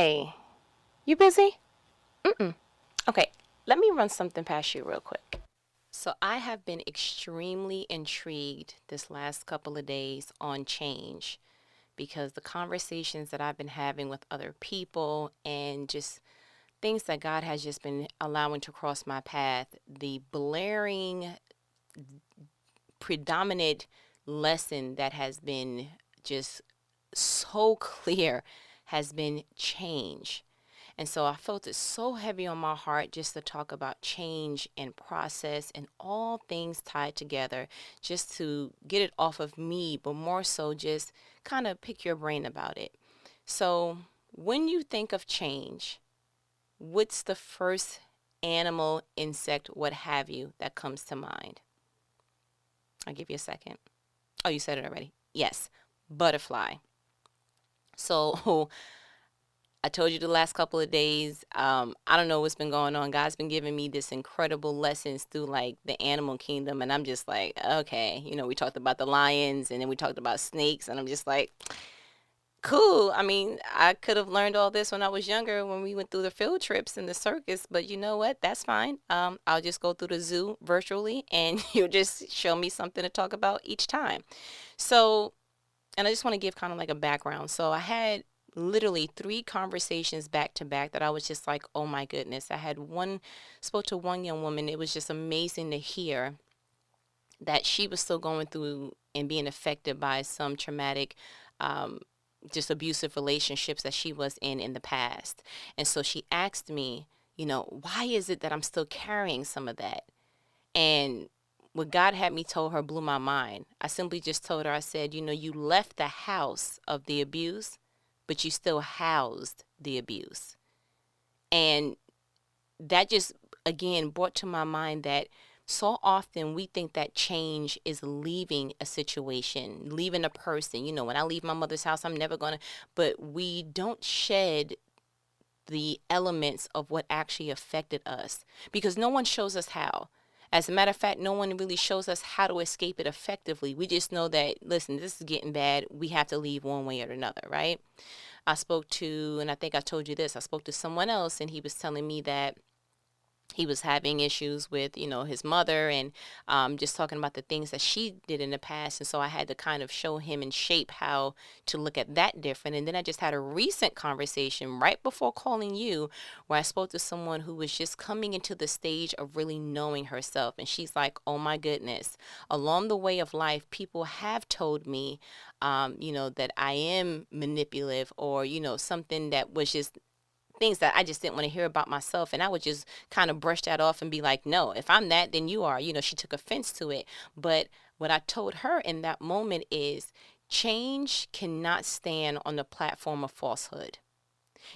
Hi. You busy? Mm-mm. Okay, let me run something past you real quick. So, I have been extremely intrigued this last couple of days on change because the conversations that I've been having with other people and just things that God has just been allowing to cross my path, the blaring, predominant lesson that has been just so clear has been change. And so I felt it so heavy on my heart just to talk about change and process and all things tied together, just to get it off of me, but more so just kind of pick your brain about it. So, when you think of change, what's the first animal, insect, what have you, that comes to mind? I'll give you a second. Oh, you said it already. Yes, butterfly. So, I told you the last couple of days. I don't know what's been going on. God's been giving me this incredible lessons through like the animal kingdom, and I'm just like, okay, we talked about the lions, and then we talked about snakes, and I'm just like, cool. I mean, I could have learned all this when I was younger, when we went through the field trips and the circus, but you know what? That's fine. I'll just go through the zoo virtually, and you'll just show me something to talk about each time. So, and I just want to give kind of like a background. So I had literally three conversations back to back that I was just like, oh my goodness. I had one, spoke to one young woman. It was just amazing to hear that she was still going through and being affected by some traumatic, um, just abusive relationships that she was in the past. And so she asked me, why is it that I'm still carrying some of that? And what God had me told her blew my mind. I simply just told her, I said, you left the house of the abuse, but you still housed the abuse. And that just, again, brought to my mind that so often we think that change is leaving a situation, leaving a person. When I leave my mother's house, I'm never going to, but we don't shed the elements of what actually affected us because no one shows us how. As a matter of fact, no one really shows us how to escape it effectively. We just know that, listen, this is getting bad. We have to leave one way or another, right? I spoke to, and I think I told you this, I spoke to someone else and he was telling me that he was having issues with his mother and just talking about the things that she did in the past, and so I had to kind of show him and shape how to look at that different. And then I just had a recent conversation right before calling you where I spoke to someone who was just coming into the stage of really knowing herself, and she's like, oh my goodness, along the way of life people have told me that I am manipulative, or something that was just things that I just didn't want to hear about myself. And I would just kind of brush that off and be like, no, if I'm that, then you are. She took offense to it. But what I told her in that moment is change cannot stand on the platform of falsehood.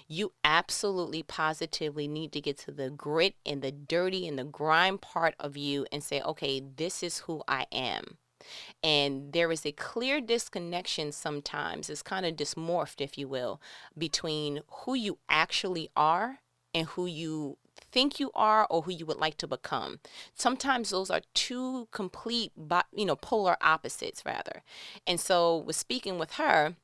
You absolutely positively need to get to the grit and the dirty and the grime part of you and say, okay, this is who I am. And there is a clear disconnection sometimes, it's kind of dysmorphed, if you will, between who you actually are and who you think you are or who you would like to become. Sometimes those are two complete, polar opposites, rather. And so, with speaking with her,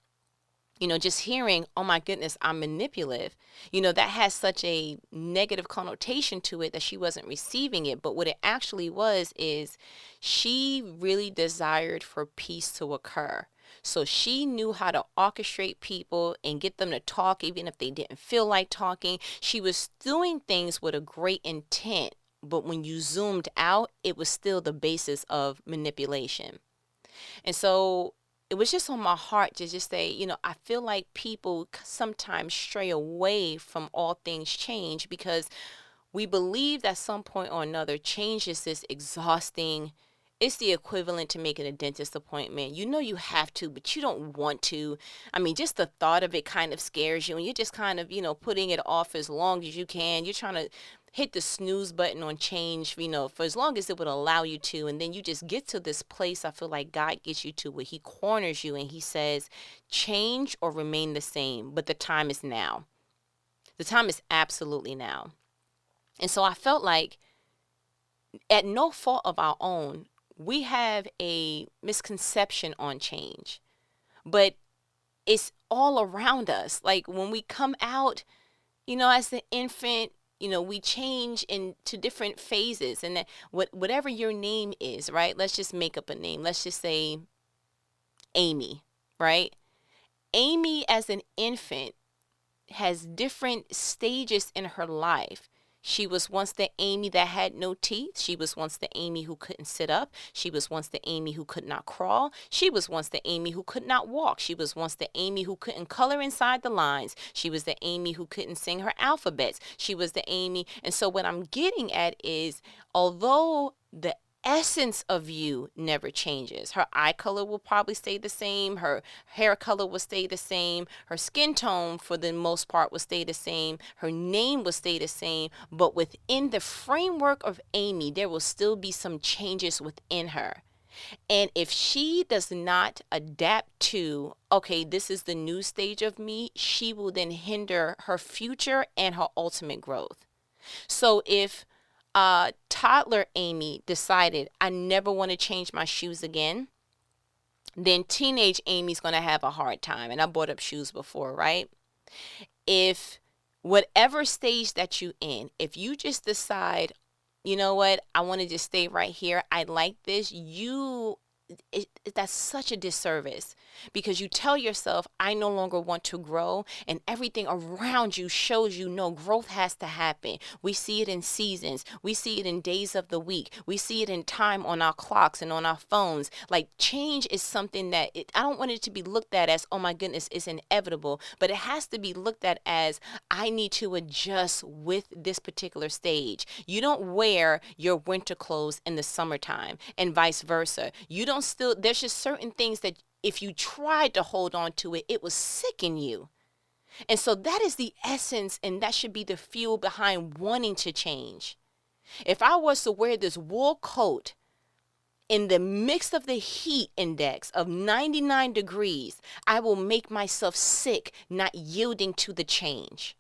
just hearing, oh my goodness, I'm manipulative, that has such a negative connotation to it that she wasn't receiving it. But what it actually was is she really desired for peace to occur. So she knew how to orchestrate people and get them to talk, even if they didn't feel like talking. She was doing things with a great intent. But when you zoomed out, it was still the basis of manipulation. And so it was just on my heart to just say, I feel like people sometimes stray away from all things change because we believe that some point or another change is this exhausting. It's the equivalent to making a dentist appointment. You have to, but you don't want to. I mean, just the thought of it kind of scares you, and you're just kind of, putting it off as long as you can. You're trying to hit the snooze button on change, for as long as it would allow you to. And then you just get to this place, I feel like God gets you to, where he corners you and he says, change or remain the same, but the time is now. The time is absolutely now. And so I felt like, at no fault of our own, we have a misconception on change. But it's all around us. Like when we come out, as an infant, we change into different phases, and that whatever your name is, right? Let's just make up a name. Let's just say Amy, right? Amy as an infant has different stages in her life. She was once the Amy that had no teeth. She was once the Amy who couldn't sit up. She was once the Amy who could not crawl. She was once the Amy who could not walk. She was once the Amy who couldn't color inside the lines. She was the Amy who couldn't sing her alphabets. She was the Amy. And so what I'm getting at is, although the essence of you never changes. Her eye color will probably stay the same. Her hair color will stay the same. Her skin tone, for the most part, will stay the same. Her name will stay the same. But within the framework of Amy, there will still be some changes within her. And if she does not adapt to, okay, this is the new stage of me, she will then hinder her future and her ultimate growth. So if toddler Amy decided, I never want to change my shoes again, then teenage Amy's going to have a hard time. And I brought up shoes before, right? If whatever stage that you in, if you just decide, you know what, I want to just stay right here, I like this, that's such a disservice, because you tell yourself, I no longer want to grow, and everything around you shows you no, growth has to happen. We see it in seasons. We see it in days of the week. We see it in time on our clocks and on our phones. Like, change is something that I don't want it to be looked at as, oh my goodness, it's inevitable, but it has to be looked at as, I need to adjust with this particular stage. You don't wear your winter clothes in the summertime and vice versa. There's just certain things that if you tried to hold on to it, it will sicken you. And so that is the essence, and that should be the fuel behind wanting to change. If I was to wear this wool coat in the mix of the heat index of 99 degrees, I will make myself sick not yielding to the change.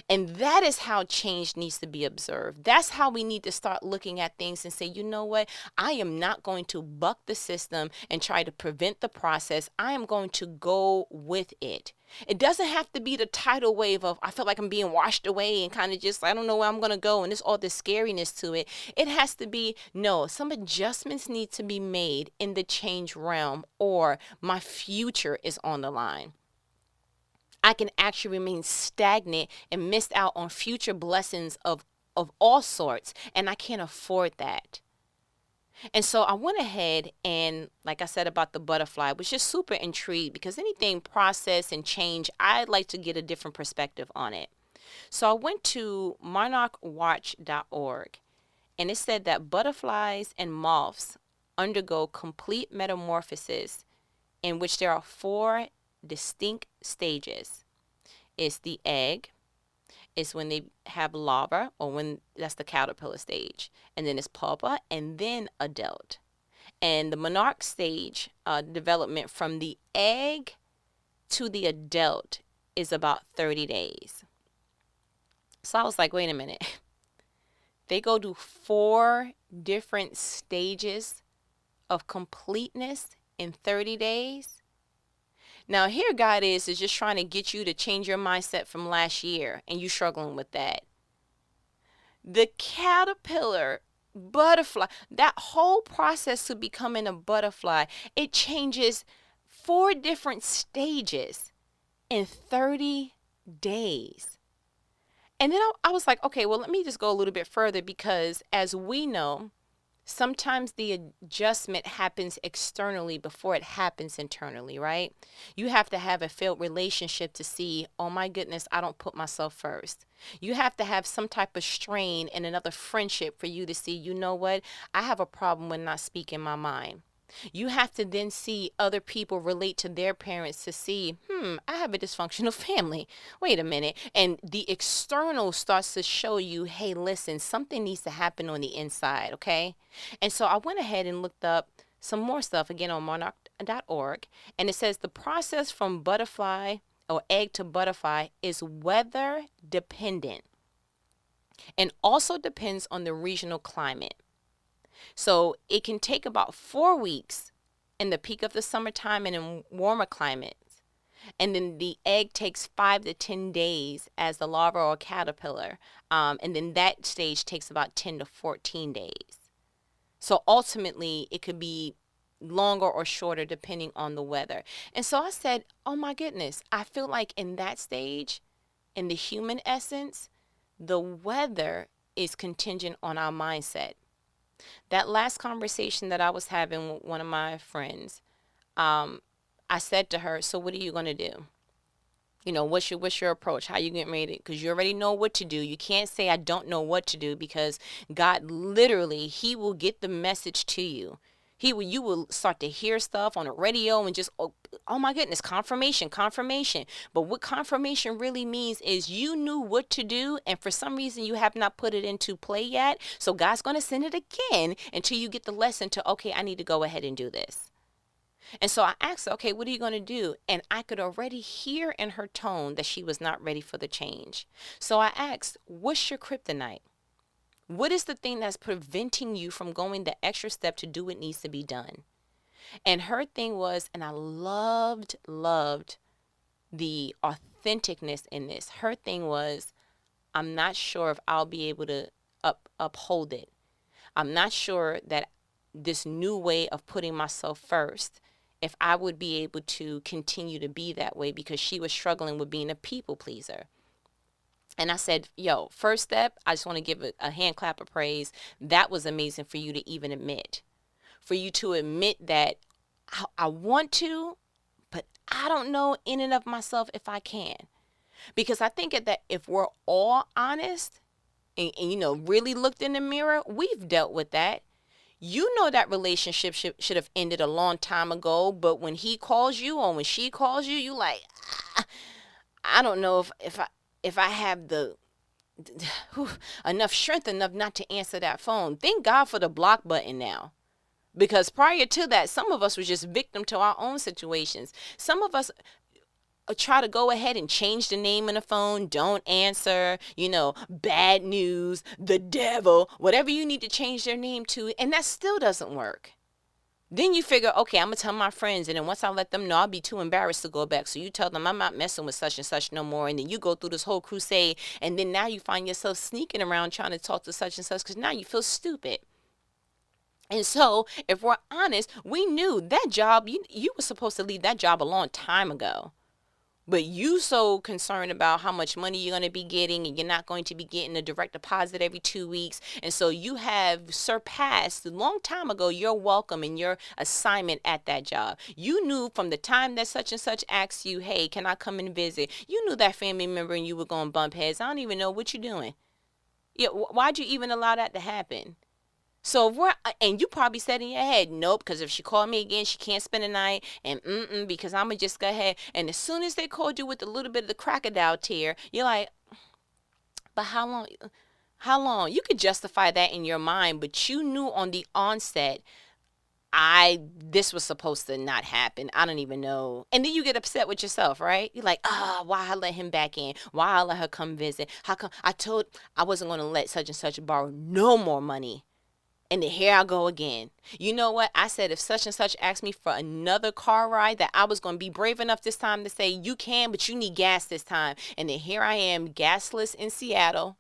And that is how change needs to be observed. That's how we need to start looking at things and say, you know what? I am not going to buck the system and try to prevent the process. I am going to go with it. It doesn't have to be the tidal wave of, I feel like I'm being washed away and kind of just, I don't know where I'm going to go. And there's all this scariness to it. It has to be, no, some adjustments need to be made in the change realm, or my future is on the line. I can actually remain stagnant and miss out on future blessings of all sorts, and I can't afford that. And so I went ahead and, like I said about the butterfly, was just super intrigued, because anything process and change, I'd like to get a different perspective on it. So I went to monarchwatch.org, and it said that butterflies and moths undergo complete metamorphosis, in which there are 4 distinct stages. It's the egg, it's when they have larva, or when that's the caterpillar stage, and then it's pupa, and then adult. And the monarch stage development from the egg to the adult is about 30 days. So I was like, wait a minute. They go to 4 different stages of completeness in 30 days. Now, here God is just trying to get you to change your mindset from last year, and you struggling with that. The caterpillar, butterfly, that whole process to becoming a butterfly, it changes 4 different stages in 30 days. And then I was like, okay, well, let me just go a little bit further, because as we know, sometimes the adjustment happens externally before it happens internally, right? You have to have a failed relationship to see, oh my goodness, I don't put myself first. You have to have some type of strain in another friendship for you to see, you know what? I have a problem with not speaking my mind. You have to then see other people relate to their parents to see, I have a dysfunctional family. Wait a minute. And the external starts to show you, hey, listen, something needs to happen on the inside, okay? And so I went ahead and looked up some more stuff, again, on monarch.org. And it says the process from butterfly or egg to butterfly is weather dependent, and also depends on the regional climate. So it can take about 4 weeks in the peak of the summertime and in warmer climates. And then the egg takes 5 to 10 days as the larva or caterpillar. And then that stage takes about 10 to 14 days. So ultimately, it could be longer or shorter depending on the weather. And so I said, oh my goodness, I feel like in that stage, in the human essence, the weather is contingent on our mindset. That last conversation that I was having with one of my friends, I said to her, so what are you going to do? What's your approach? How you getting ready? Because you already know what to do. You can't say I don't know what to do, because God literally, he will get the message to you. You will start to hear stuff on the radio and just, oh my goodness, confirmation. But what confirmation really means is you knew what to do, and for some reason you have not put it into play yet. So God's going to send it again until you get the lesson to, okay, I need to go ahead and do this. And so I asked her, okay, what are you going to do? And I could already hear in her tone that she was not ready for the change. So I asked, what's your kryptonite? What is the thing that's preventing you from going the extra step to do what needs to be done? And her thing was, and I loved the authenticness in this. Her thing was, I'm not sure if I'll be able to uphold it. I'm not sure that this new way of putting myself first, if I would be able to continue to be that way, because she was struggling with being a people pleaser. And I said, yo, first step, I just want to give a hand clap of praise. That was amazing for you to even admit. For you to admit that I want to, but I don't know in and of myself if I can. Because I think that if we're all honest and really looked in the mirror, we've dealt with that. You know that relationship should have ended a long time ago, but when he calls you or when she calls you, you like, I don't know if I have the enough strength enough not to answer that phone. Thank God for the block button now. Because prior to that, some of us were just victim to our own situations. Some of us try to go ahead and change the name in the phone, don't answer, bad news, the devil, whatever you need to change their name to, and that still doesn't work. Then you figure, okay, I'm going to tell my friends, and then once I let them know, I'll be too embarrassed to go back. So you tell them, I'm not messing with such and such no more, and then you go through this whole crusade, and then now you find yourself sneaking around trying to talk to such and such because now you feel stupid. And so, if we're honest, we knew that job, you were supposed to leave that job a long time ago. But you so concerned about how much money you're going to be getting, and you're not going to be getting a direct deposit every 2 weeks. And so you have surpassed a long time ago your welcome and your assignment at that job. You knew from the time that such and such asked you, hey, can I come and visit? You knew that family member and you were going to bump heads. I don't even know what you're doing. Yeah, why'd you even allow that to happen? So and you probably said in your head, nope, because if she called me again, she can't spend the night, and because I'm going to just go ahead. And as soon as they called you with a little bit of the crocodile tear, you're like, but how long? How long? You could justify that in your mind, but you knew on the onset, this was supposed to not happen. I don't even know. And then you get upset with yourself, right? You're like, why I let him back in? Why I let her come visit? How come I wasn't going to let such and such borrow no more money? And then here I go again. You know what? I said if such and such asked me for another car ride, that I was going to be brave enough this time to say, you can, but you need gas this time. And then here I am, gasless in Seattle.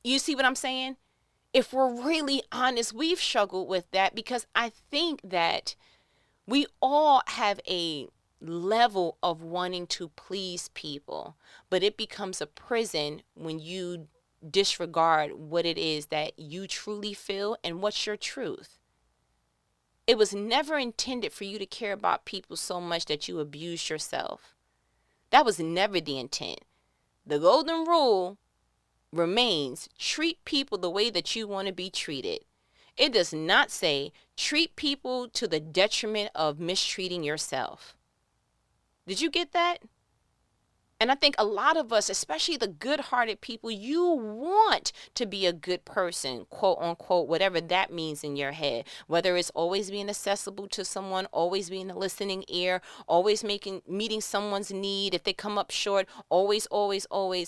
You see what I'm saying? If we're really honest, we've struggled with that, because I think that we all have a level of wanting to please people, but it becomes a prison when you disregard what it is that you truly feel and what's your truth. It was never intended for you to care about people so much that you abuse yourself. That was never the intent. The golden rule remains: treat people the way that you want to be treated. It does not say treat people to the detriment of mistreating yourself. Did you get that? And I think a lot of us, especially the good-hearted people, you want to be a good person, quote unquote, whatever that means in your head. Whether it's always being accessible to someone, always being a listening ear, always meeting someone's need if they come up short, always.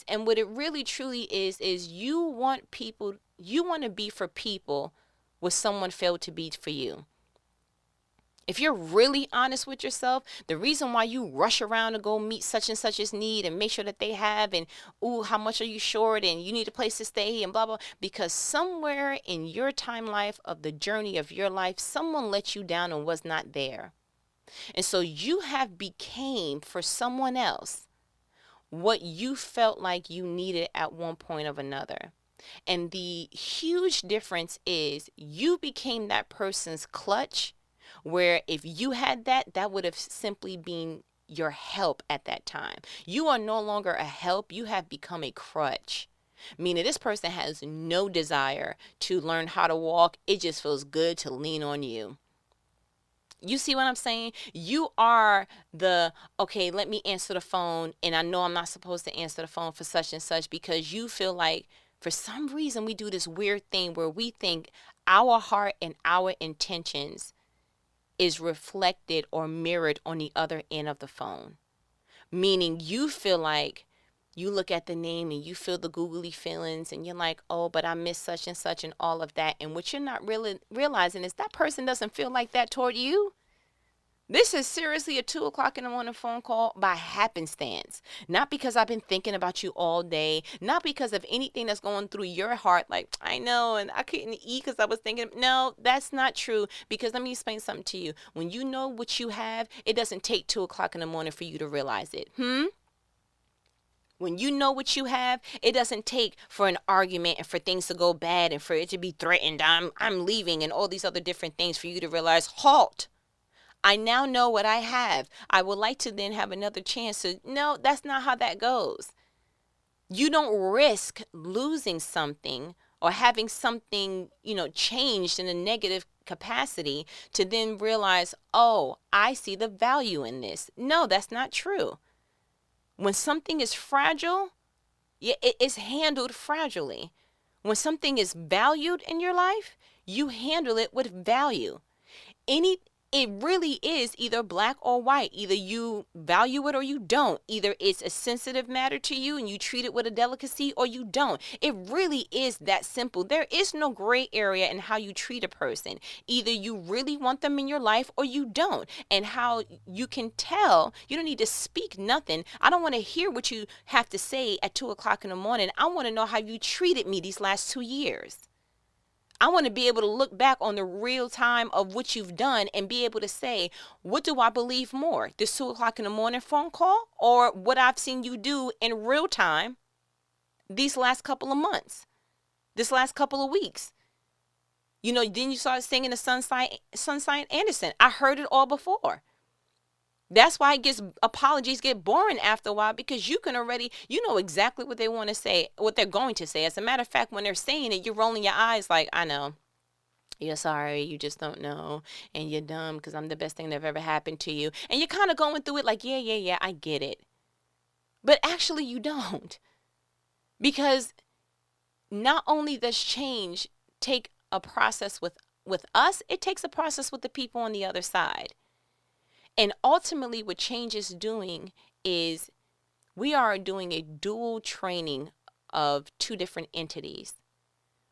And what it really truly is you want to be for people what someone failed to be for you. If you're really honest with yourself, the reason why you rush around to go meet such and such's need and make sure that they have, and ooh, how much are you short, and you need a place to stay, and blah blah, because somewhere in your time life of the journey of your life, someone let you down and was not there. And so you have became for someone else what you felt like you needed at one point of another. And the huge difference is you became that person's clutch, where if you had that, that would have simply been your help at that time. You are no longer a help, you have become a crutch. Meaning this person has no desire to learn how to walk. It just feels good to lean on you. You see what I'm saying? You are the, okay, let me answer the phone, and I know I'm not supposed to answer the phone for such and such, because you feel like for some reason we do this weird thing where we think our heart and our intentions is reflected or mirrored on the other end of the phone. Meaning you feel like you look at the name and you feel the googly feelings, and you're like, oh, but I miss such and such and all of that. And what you're not really realizing is that person doesn't feel like that toward you. This is seriously a 2 o'clock in the morning phone call by happenstance. Not because I've been thinking about you all day. Not because of anything that's going through your heart. Like, I know, and I couldn't eat because I was thinking. No, that's not true. Because let me explain something to you. When you know what you have, it doesn't take 2 o'clock in the morning for you to realize it. When you know what you have, it doesn't take for an argument and for things to go bad and for it to be threatened. I'm leaving and all these other different things for you to realize, halt. I now know what I have. I would like to then have another chance to. No, that's not how that goes. You don't risk losing something or having something, changed in a negative capacity to then realize, oh, I see the value in this. No, that's not true. When something is fragile, it is handled fragilely. When something is valued in your life, you handle it with value. It really is either black or white. Either you value it or you don't. Either it's a sensitive matter to you and you treat it with a delicacy, or you don't. It really is that simple. There is no gray area in how you treat a person. Either you really want them in your life or you don't. And how you can tell, you don't need to speak nothing. I don't want to hear what you have to say at 2 o'clock in the morning. I want to know how you treated me these last 2 years. I want to be able to look back on the real time of what you've done and be able to say, what do I believe more? This 2 o'clock in the morning phone call, or what I've seen you do in real time these last couple of months, this last couple of weeks? Then you started singing the Sunshine Anderson. I heard it all before. That's why apologies get boring after a while, because you can already, exactly what they want to say, what they're going to say. As a matter of fact, when they're saying it, you're rolling your eyes like, I know. You're sorry, you just don't know, and you're dumb because I'm the best thing that ever happened to you. And you're kind of going through it like, yeah, I get it. But actually you don't. Because not only does change take a process with us, it takes a process with the people on the other side. And ultimately what change is doing is we are doing a dual training of two different entities.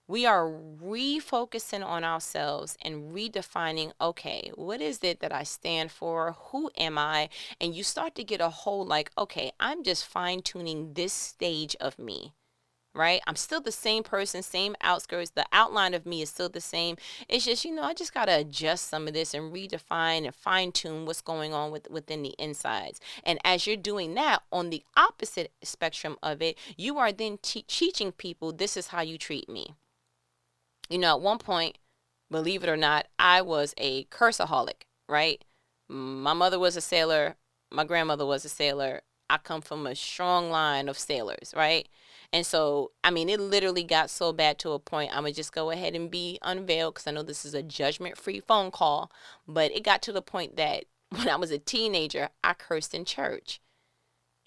We are refocusing on ourselves and redefining, okay, what is it that I stand for? Who am I? And you start to get a whole okay, I'm just fine tuning this stage of me. Right? I'm still the same person, same outskirts. The outline of me is still the same. It's just, I just got to adjust some of this and redefine and fine tune what's going on within the insides. And as you're doing that, on the opposite spectrum of it, you are then teaching people, this is how you treat me. At one point, believe it or not, I was a curseaholic, right? My mother was a sailor. My grandmother was a sailor. I come from a strong line of sailors, right? And so, it literally got so bad to a point, I'm going to just go ahead and be unveiled because I know this is a judgment-free phone call. But it got to the point that when I was a teenager, I cursed in church.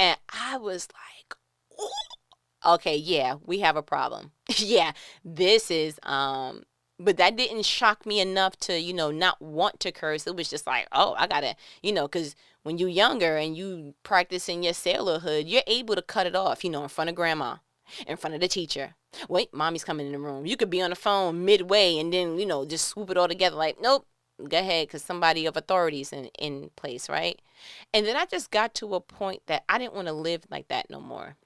And I was like, ooh, okay, yeah, we have a problem. Yeah, this is, but that didn't shock me enough to, not want to curse. It was just like, oh, I got to, because when you're younger and you practice in your sailorhood, you're able to cut it off, in front of grandma, in front of the teacher. Wait, mommy's coming in the room. You could be on the phone midway and then, just swoop it all together like, nope, Go ahead, because somebody of authority is in place, right? And then I just got to a point that I didn't want to live like that no more.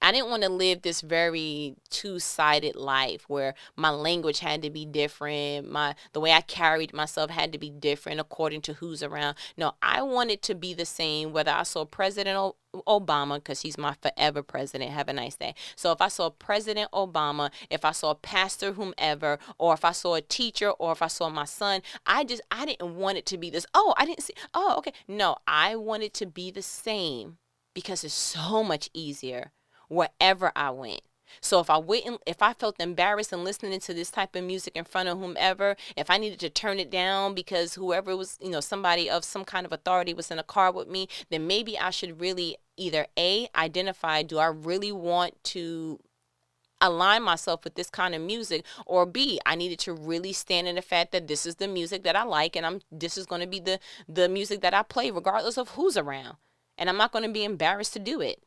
I didn't want to live this very two-sided life where my language had to be different, the way I carried myself had to be different according to who's around. No, I wanted to be the same whether I saw President Obama, because he's my forever president. Have a nice day. So if I saw President Obama, if I saw Pastor whomever, or if I saw a teacher, or if I saw my son, I didn't want it to be this. Oh, I didn't see. Oh, okay. No, I wanted to be the same because it's so much easier wherever I went. So if I felt embarrassed in listening to this type of music in front of whomever, if I needed to turn it down because whoever was, somebody of some kind of authority was in a car with me, then maybe I should really either A, identify, do I really want to align myself with this kind of music, or B, I needed to really stand in the fact that this is the music that I like, and this is going to be the music that I play regardless of who's around. And I'm not going to be embarrassed to do it.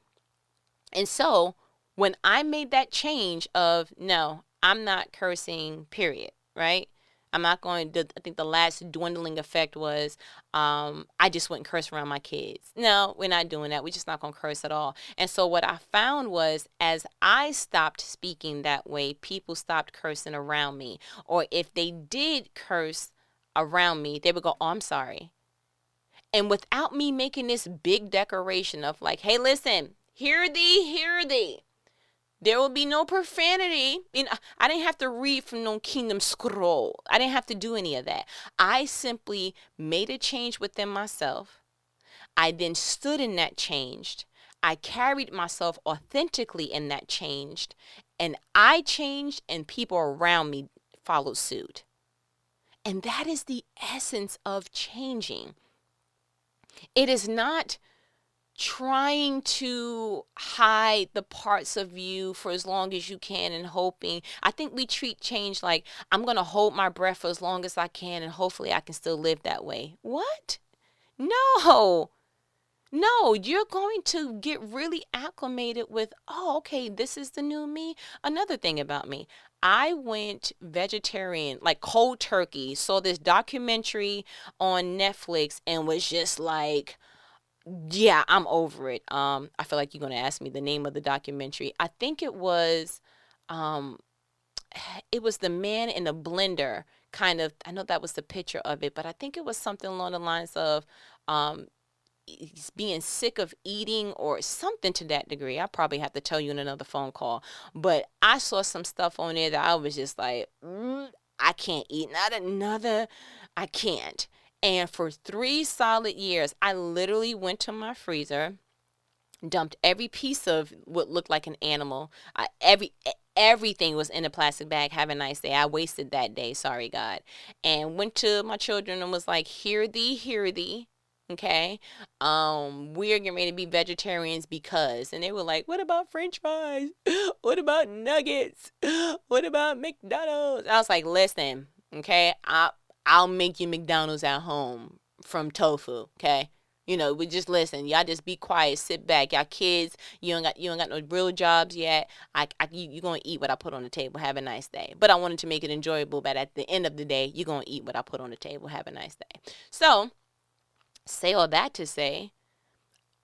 And so when I made that change of, no, I'm not cursing, period, right? I'm not going to, I think the last dwindling effect was I just wouldn't curse around my kids. No, we're not doing that. We're just not going to curse at all. And so what I found was as I stopped speaking that way, people stopped cursing around me. Or if they did curse around me, they would go, oh, I'm sorry. And without me making this big declaration of like, hey, listen, hear thee, hear thee. There will be no profanity. I didn't have to read from no kingdom scroll. I didn't have to do any of that. I simply made a change within myself. I then stood in that change. I carried myself authentically in that change. And I changed and people around me followed suit. And that is the essence of changing. It is not trying to hide the parts of you for as long as you can and hoping. I think we treat change like I'm going to hold my breath for as long as I can and hopefully I can still live that way. What? No. No, you're going to get really acclimated with, oh, okay, this is the new me. Another thing about me, I went vegetarian, like cold turkey, saw this documentary on Netflix and was just like, yeah, I'm over it. I feel like you're gonna ask me the name of the documentary. I think um, it was the man in the blender kind of. I know that was the picture of it, but I think it was something along the lines of, um, being sick of eating or something to that degree. I probably have to tell you in another phone call. But I saw some stuff on there that I was just like, I can't eat. Not another. I can't. And for 3 solid years, I literally went to my freezer, dumped every piece of what looked like an animal. Everything was in a plastic bag. Have a nice day. I wasted that day. Sorry, God. And went to my children and was like, hear thee, hear thee. Okay. We're getting ready to be vegetarians because, and they were like, what about French fries? What about nuggets? What about McDonald's? I was like, listen, okay, I'll make you McDonald's at home from tofu, okay? We just listen. Y'all just be quiet, sit back. Y'all kids, you ain't got no real jobs yet. You gonna eat what I put on the table. Have a nice day. But I wanted to make it enjoyable. But at the end of the day, you gonna eat what I put on the table. Have a nice day. So, say all that to say,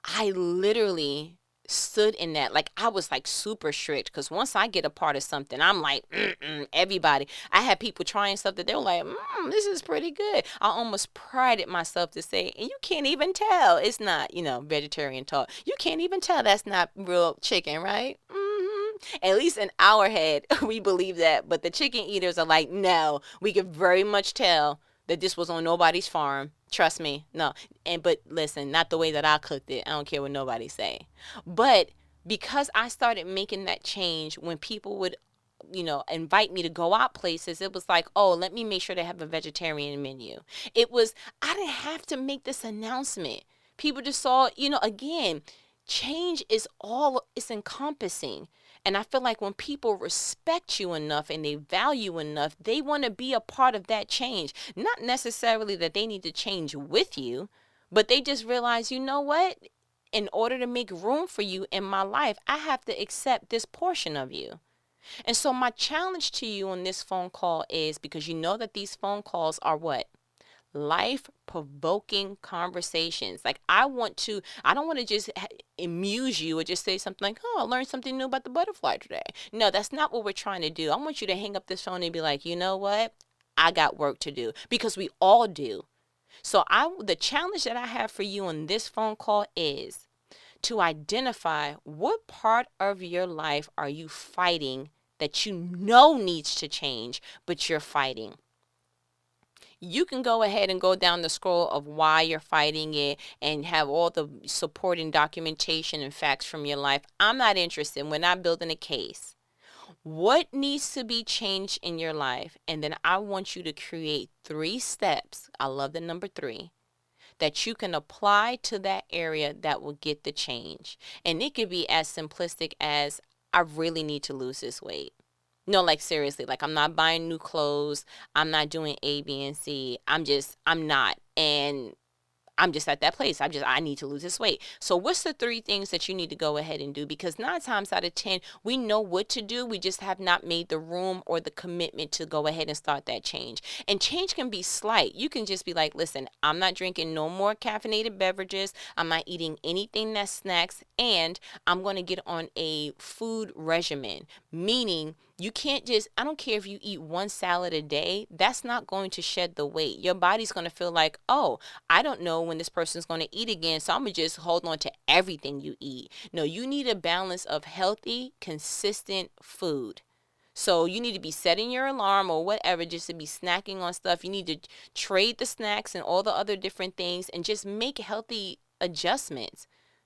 I literally stood in that. Like, I was like super strict because once I get a part of something, I'm like, everybody. I had people trying stuff that they were like, this is pretty good. I almost prided myself to say, and you can't even tell it's not, vegetarian talk. You can't even tell that's not real chicken, right? At least in our head, we believe that. But the chicken eaters are like, no, we can very much tell that this was on nobody's farm. Trust me. No. But listen, not the way that I cooked it. I don't care what nobody say. But because I started making that change when people would, invite me to go out places, it was like, oh, let me make sure they have a vegetarian menu. I didn't have to make this announcement. People just saw, again, change is it's encompassing. And I feel like when people respect you enough and they value enough, they want to be a part of that change. Not necessarily that they need to change with you, but they just realize, you know what? In order to make room for you in my life, I have to accept this portion of you. And so my challenge to you on this phone call is, because you know that these phone calls are what? Life provoking conversations. Like, I don't want to just amuse you or just say something like, oh, I learned something new about the butterfly today. No, that's not what we're trying to do. I want you to hang up this phone and be like, you know what? I got work to do, because we all do. So the challenge that I have for you on this phone call is to identify what part of your life are you fighting that you know needs to change, but you're fighting. You can go ahead and go down the scroll of why you're fighting it and have all the supporting documentation and facts from your life. I'm not interested. We're not building a case. What needs to be changed in your life? And then I want you to create 3 steps. I love the number 3, that you can apply to that area that will get the change. And it could be as simplistic as, I really need to lose this weight. No, like, seriously, like, I'm not buying new clothes. I'm not doing A, B, and C. I'm not. And I'm just at that place. I need to lose this weight. So what's the 3 things that you need to go ahead and do? Because 9 times out of 10, we know what to do. We just have not made the room or the commitment to go ahead and start that change. And change can be slight. You can just be like, listen, I'm not drinking no more caffeinated beverages. I'm not eating anything that's snacks. And I'm going to get on a food regimen, meaning you can't just, I don't care if you eat 1 salad a day, that's not going to shed the weight. Your body's going to feel like, oh, I don't know when this person's going to eat again, so I'm going to just hold on to everything you eat. No, you need a balance of healthy, consistent food. So you need to be setting your alarm or whatever just to be snacking on stuff. You need to trade the snacks and all the other different things and just make healthy adjustments.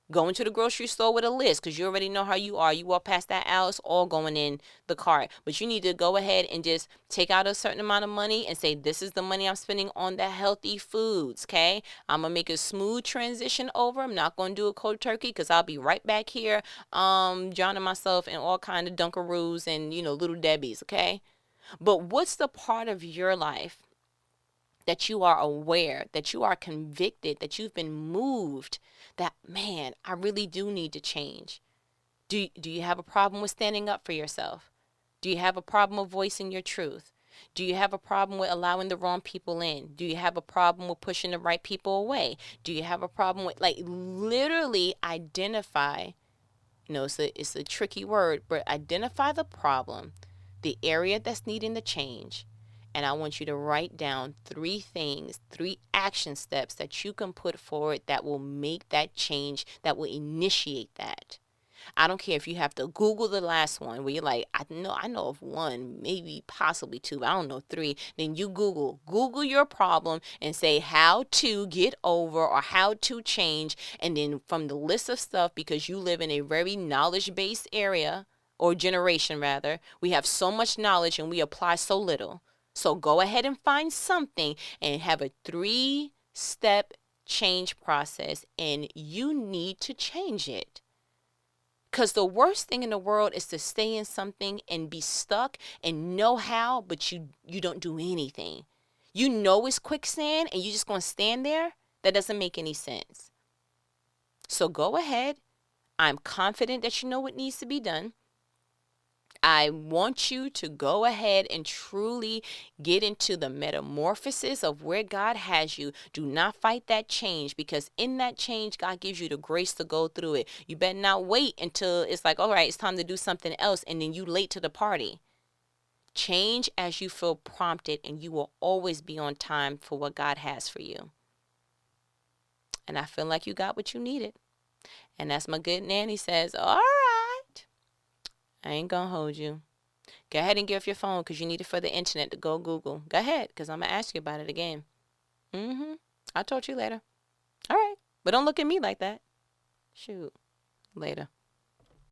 Go into the grocery store with a list, because you already know how you are. You walk past that aisle, it's all going in the cart. But you need to go ahead and just take out a certain amount of money and say, this is the money I'm spending on the healthy foods, okay? I'm going to make a smooth transition over. I'm not going to do a cold turkey, because I'll be right back here drowning myself in all kind of Dunkaroos and, Little Debbies, okay? But what's the part of your life that you are aware, that you are convicted, that you've been moved, that, man, I really do need to change? Do you have a problem with standing up for yourself? Do you have a problem with voicing your truth? Do you have a problem with allowing the wrong people in? Do you have a problem with pushing the right people away? Do you have a problem with, like, literally identify, it's a tricky word, but identify the problem, the area that's needing the change. And I want you to write down 3 things, 3 action steps that you can put forward that will make that change, that will initiate that. I don't care if you have to Google the last one where you're like, I know of 1, maybe possibly 2, I don't know, 3. Then you Google your problem and say how to get over or how to change. And then from the list of stuff, because you live in a very knowledge-based area, or generation rather, we have so much knowledge and we apply so little. So go ahead and find something and have a 3-step change process, and you need to change it. Because the worst thing in the world is to stay in something and be stuck and know how, but you don't do anything. You know it's quicksand and you're just going to stand there? That doesn't make any sense. So go ahead. I'm confident that you know what needs to be done. I want you to go ahead and truly get into the metamorphosis of where God has you. Do not fight that change, because in that change, God gives you the grace to go through it. You better not wait until it's like, all right, it's time to do something else, and then you late to the party. Change as you feel prompted, and you will always be on time for what God has for you. And I feel like you got what you needed. And as my good nanny says, all right. I ain't gonna hold you. Go ahead and get off your phone, because you need it for the internet to go Google. Go ahead, because I'm going to ask you about it again. I'll talk to you later. All right. But don't look at me like that. Shoot. Later.